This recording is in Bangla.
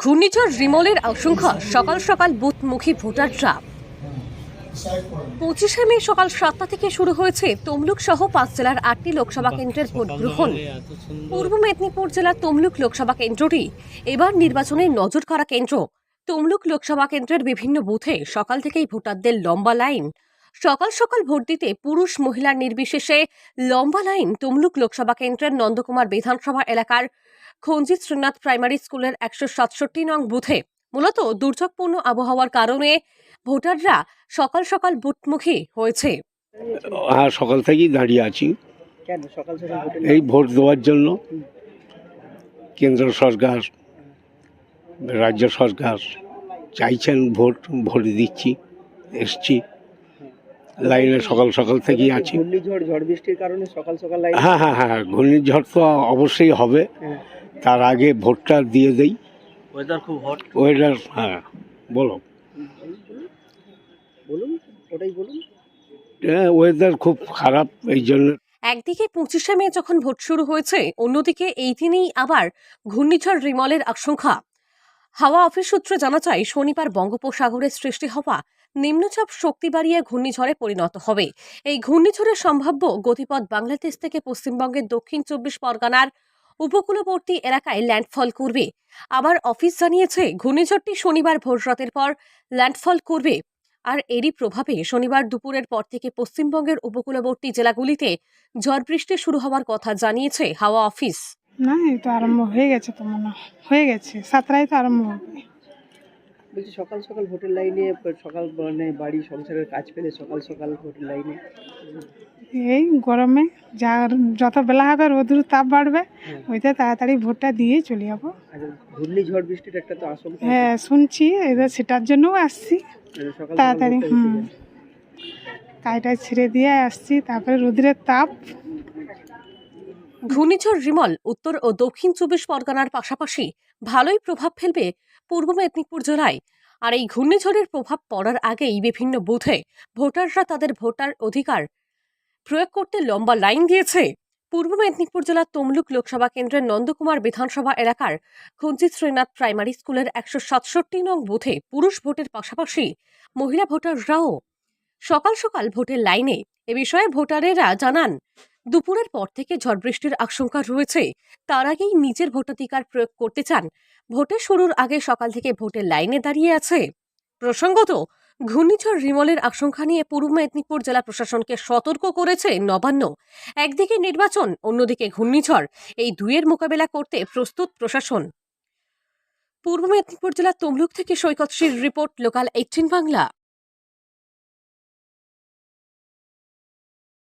ঘূর্ণিঝড় রিমলের আশঙ্কা, সকাল সকাল বুথমুখী ভোটাররা। 25শে মে সকাল 7টা থেকে শুরু হয়েছে তমলুক সহ 5 জেলার 8টি লোকসভা কেন্দ্রের ভোট গ্রহণ। পূর্ব মেদিনীপুর জেলার তমলুক লোকসভা কেন্দ্রটি এবার নির্বাচনের নজর কাড়া কেন্দ্র। তমলুক লোকসভা কেন্দ্রের বিভিন্ন বুথে সকাল থেকেই ভোটারদের লম্বা লাইন। সকাল সকাল ভোট দিতে পুরুষ মহিলার নির্বিশেষে লম্বা লাইন তমলুক লোকসভা কেন্দ্রের নন্দকুমার বিধানসভা এলাকার খঞ্জিত শ্রীনাথ প্রাইমারি স্কুলের 167 নং বুথে। মূলত দুর্যোগপূর্ণ আবহাওয়ার কারণে ভোটাররা সকাল সকাল বুথমুখী হয়েছে। সকাল থেকেই দাঁড়িয়ে আছি এই ভোট দেওয়ার জন্য। কেন্দ্র সরকার, রাজ্য সরকার চাইছেন ভোট দিচ্ছি, এসছি লাইনে সকাল সকাল থেকেই আছি। ঘূর্ণিঝড় ঝড় বৃষ্টির কারণে সকাল সকাল লাইন। হ্যাঁ, ঘূর্ণিঝড় তো অবশ্যই হবে, তার আগে ভোটটা দিয়ে দেই। ওয়েদার খুব হট। ওয়েদার, হ্যাঁ বলুন ওটাই বলুন। ওয়েদার খুব খারাপ, এই জন্য। একদিকে 25শে মে যখন ভোট শুরু হয়েছে, অন্যদিকে এই দিনেই আবার ঘূর্ণিঝড় রিমলের আশঙ্কা। হাওয়া অফিস সূত্রে জানা যায়, শনিবার বঙ্গোপসাগরে সৃষ্টি হওয়া নিম্নচাপ শক্তি বাড়িয়ে ঘূর্ণিঝড়ে পরিণত হবে। এই ঘূর্ণিঝড়ের সম্ভাব্য গতিপথ বাংলাদেশ থেকে পশ্চিমবঙ্গের দক্ষিণ 24 পরগনার উপকূলবর্তী এলাকায় ল্যান্ডফল করবে। আবার অফিস জানিয়েছে, ঘূর্ণিঝড়টি শনিবার ভোররাতের পর ল্যান্ডফল করবে। আর এরই প্রভাবে শনিবার দুপুরের পর থেকে পশ্চিমবঙ্গের উপকূলবর্তী জেলাগুলিতে ঝড় বৃষ্টি শুরু হওয়ার কথা জানিয়েছে হাওয়া অফিস। না, এই তো আরম্ভ হয়ে গেছে, তো মনে হয়ে গেছে, 7টায় তো আরম্ভ হবে। বলছি সকাল সকাল ভোটের লাইনে, সকাল মানে বাড়ি সংসারের কাজ ফেলে সকাল সকাল ভোটের লাইনে। এই গরমে যত বেলা হবে রোদের তাপ বাড়বে, ওইটা তাড়াতাড়ি ভোটটা দিয়ে চলে যাবো। ঘূর্ণিঝড় বৃষ্টির একটা তো আশঙ্কা। হ্যাঁ শুনছি, এবার সেটার জন্যও আসছি তাড়াতাড়ি। কাজটা ছেড়ে দিয়ে আসছি, তারপরে রোদের তাপ। ঘূর্ণিঝড় রিমল উত্তর ও দক্ষিণ 24 পরগনার পাশাপাশি ভালোই প্রভাব ফেলবে পূর্ব মেদিনীপুর জেলায়। আর এই ঘূর্ণিঝড়ের প্রভাব পড়ার আগেই বিভিন্ন বুথে ভোটাররা তাদের ভোটার অধিকার প্রয়োগ করতে লম্বা লাইন দিয়েছে। পূর্ব মেদিনীপুর জেলার তমলুক লোকসভা কেন্দ্রের নন্দকুমার বিধানসভা এলাকার খঞ্জিত শ্রীনাথ প্রাইমারি স্কুলের 167 নং বুথে পুরুষ ভোটের পাশাপাশি মহিলা ভোটাররাও সকাল সকাল ভোটের লাইনে। এ বিষয়ে ভোটারেরা জানান, দুপুরের পর থেকে ঝড় বৃষ্টির আশঙ্কা রয়েছে, তার আগেই নিজের ভোটাধিকার প্রয়োগ করতে চান। ভোটের শুরুর আগে সকাল থেকে ভোটের লাইনে দাঁড়িয়ে আছে। প্রসঙ্গত, ঘূর্ণিঝড় রিমলের আশঙ্কা নিয়ে পূর্ব মেদিনীপুর জেলা প্রশাসনকে সতর্ক করেছে নবান্ন। একদিকে নির্বাচন, অন্যদিকে ঘূর্ণিঝড়, এই দুয়ের মোকাবেলা করতে প্রস্তুত প্রশাসন। পূর্ব মেদিনীপুর জেলার তমলুক থেকে সৈকত শ্রীর রিপোর্ট, লোকাল 18 বাংলা।